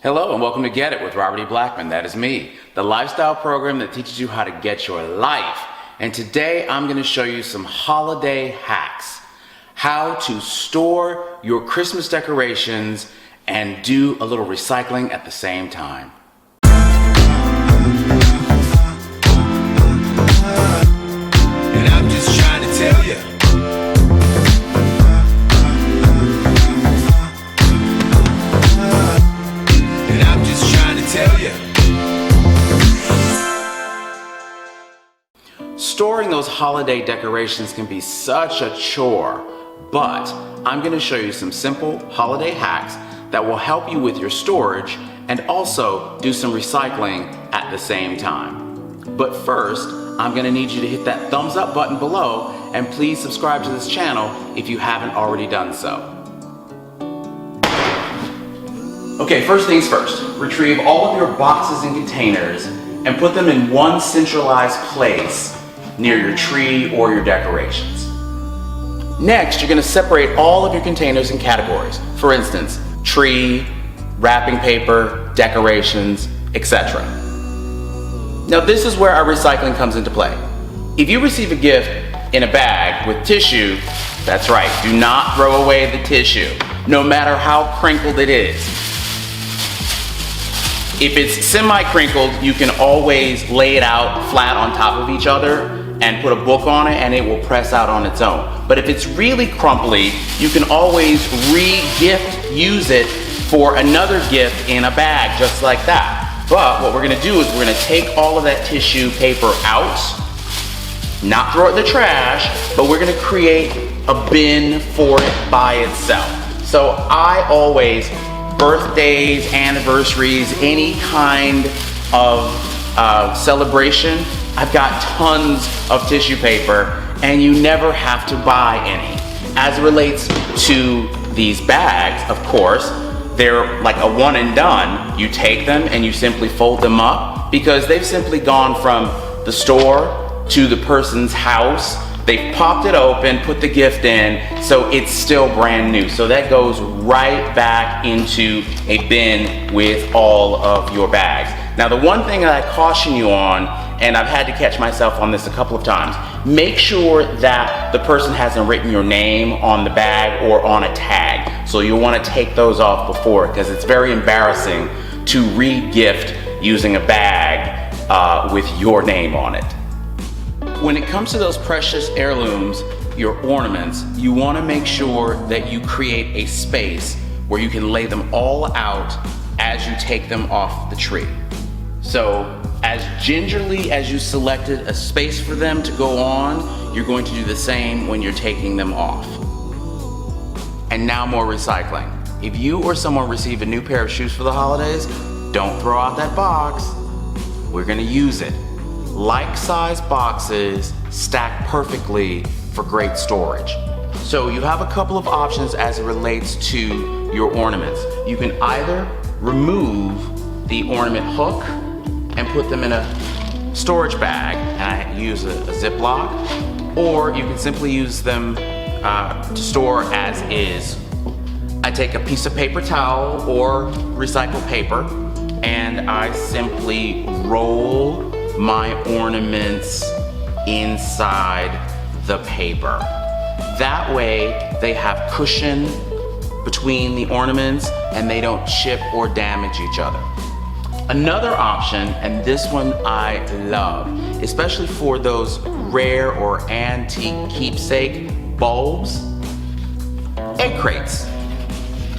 Hello and welcome to Get It with Robert E. Blackmon. That is me, the lifestyle program that teaches you how to get your life. And today I'm going to show you some holiday hacks. How to store your Christmas decorations and do a little recycling at the same time. And I'm just trying to tell you. Storing those holiday decorations can be such a chore, but I'm going to show you some simple holiday hacks that will help you with your storage and also do some recycling at the same time. But first, I'm going to need you to hit that thumbs up button below and please subscribe to this channel if you haven't already done so. Okay, first things first, retrieve all of your boxes and containers and put them in one centralized place near your tree or your decorations. Next, you're going to separate all of your containers in categories. For instance, tree, wrapping paper, decorations, etc. Now this is where our recycling comes into play. If you receive a gift in a bag with tissue, that's right, do not throw away the tissue, no matter how crinkled it is. If it's semi-crinkled, you can always lay it out flat on top of each other and put a book on it and it will press out on its own. But if it's really crumply, you can always re-gift, use it for another gift in a bag just like that. But what we're gonna do is we're gonna take all of that tissue paper out, not throw it in the trash, but we're gonna create a bin for it by itself. So I always, birthdays, anniversaries, any kind of celebration, I've got tons of tissue paper and you never have to buy any. As it relates to these bags, of course, they're like a one and done. You take them and you simply fold them up because they've simply gone from the store to the person's house. They've popped it open, put the gift in, so it's still brand new. So that goes right back into a bin with all of your bags. Now the one thing that I caution you on, and I've had to catch myself on this a couple of times, make sure that the person hasn't written your name on the bag or on a tag. So you'll want to take those off before, because it's very embarrassing to re-gift using a bag with your name on it. When it comes to those precious heirlooms, your ornaments, you want to make sure that you create a space where you can lay them all out as you take them off the tree. So as gingerly as you selected a space for them to go on, you're going to do the same when you're taking them off. And now more recycling. If you or someone receive a new pair of shoes for the holidays, don't throw out that box. We're going to use it. Like-sized boxes stack perfectly for great storage. So you have a couple of options as it relates to your ornaments. You can either remove the ornament hook and put them in a storage bag, and I use a Ziploc, or you can simply use them to store as is. I take a piece of paper towel or recycled paper and I simply roll my ornaments inside the paper. That way they have cushion between the ornaments and they don't chip or damage each other. Another option, and this one I love, especially for those rare or antique keepsake bulbs, egg crates.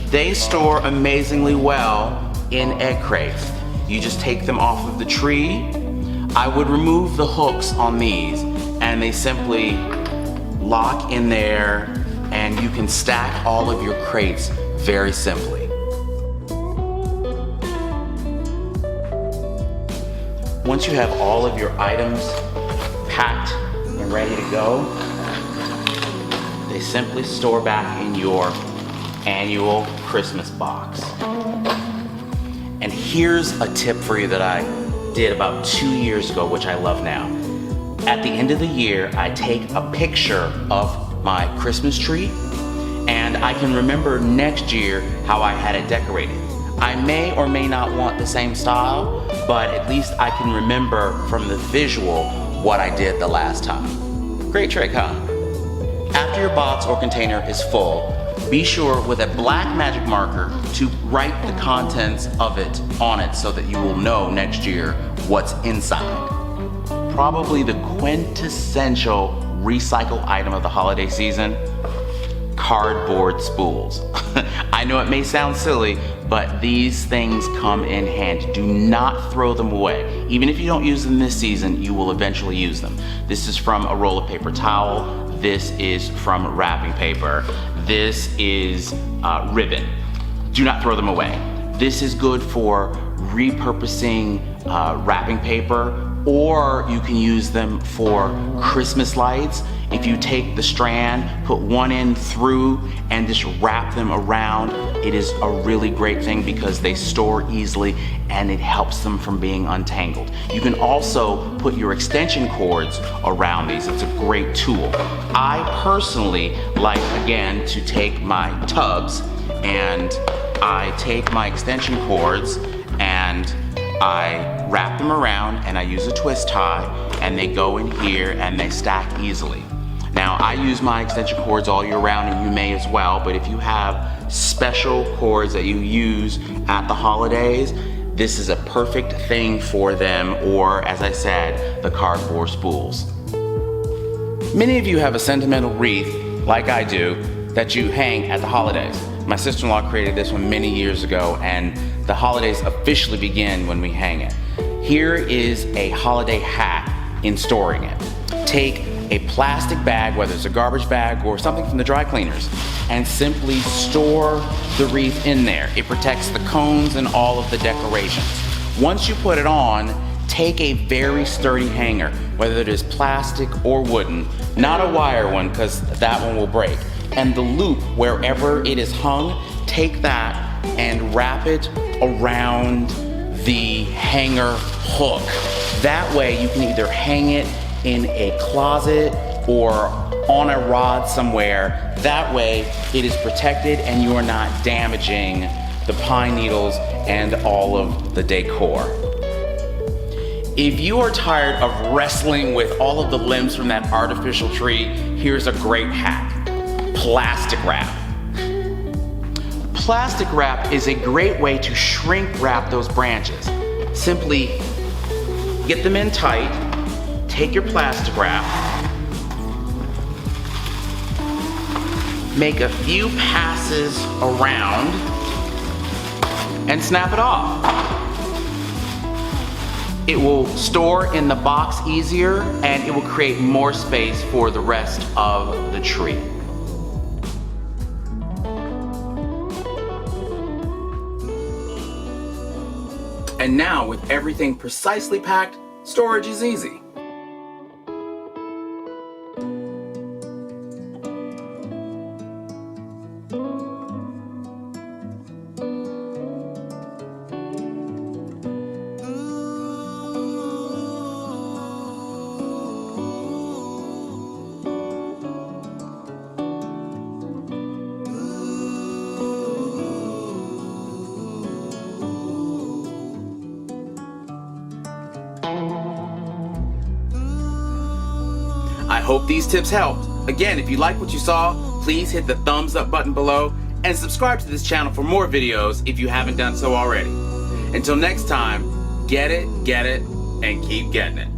They store amazingly well in egg crates. You just take them off of the tree. I would remove the hooks on these and they simply lock in there and you can stack all of your crates very simply. Once you have all of your items packed and ready to go, they simply store back in your annual Christmas box. And here's a tip for you that I did about 2 years ago, which I love now. At the end of the year, I take a picture of my Christmas tree and I can remember next year how I had it decorated. I may or may not want the same style, but at least I can remember from the visual what I did the last time. Great trick, huh? After your box or container is full, be sure with a black magic marker to write the contents of it on it so that you will know next year what's inside. Probably the quintessential recycle item of the holiday season, cardboard spools. I know it may sound silly, but these things come in handy. Do not throw them away. Even if you don't use them this season, you will eventually use them. This is from a roll of paper towel. This is from wrapping paper. This is ribbon. Do not throw them away. This is good for repurposing wrapping paper, or you can use them for Christmas lights. If you take the strand, put one end through, and just wrap them around, it is a really great thing because they store easily and it helps them from being untangled. You can also put your extension cords around these. It's a great tool. I personally like, again, to take my tubs and I take my extension cords and I wrap them around and I use a twist tie and they go in here and they stack easily. Now, I use my extension cords all year round and you may as well, but if you have special cords that you use at the holidays, this is a perfect thing for them, or as I said, the cardboard spools. Many of you have a sentimental wreath, like I do, that you hang at the holidays. My sister-in-law created this one many years ago, and the holidays officially begin when we hang it. Here is a holiday hack in storing it. Take a plastic bag, whether it's a garbage bag or something from the dry cleaners, and simply store the wreath in there. It protects the cones and all of the decorations. Once you put it on, take a very sturdy hanger, whether it is plastic or wooden, not a wire one because that one will break. And the loop, wherever it is hung, take that and wrap it around the hanger hook. That way you can either hang it in a closet or on a rod somewhere. That way it is protected and you are not damaging the pine needles and all of the decor. If you are tired of wrestling with all of the limbs from that artificial tree, here's a great hack. Plastic wrap. Plastic wrap is a great way to shrink wrap those branches. Simply get them in tight, take your plastic wrap, make a few passes around, and snap it off. It will store in the box easier and it will create more space for the rest of the tree. And now, with everything precisely packed, storage is easy. I hope these tips helped. Again, if you like what you saw, please hit the thumbs up button below and subscribe to this channel for more videos if you haven't done so already. Until next time, get it, and keep getting it.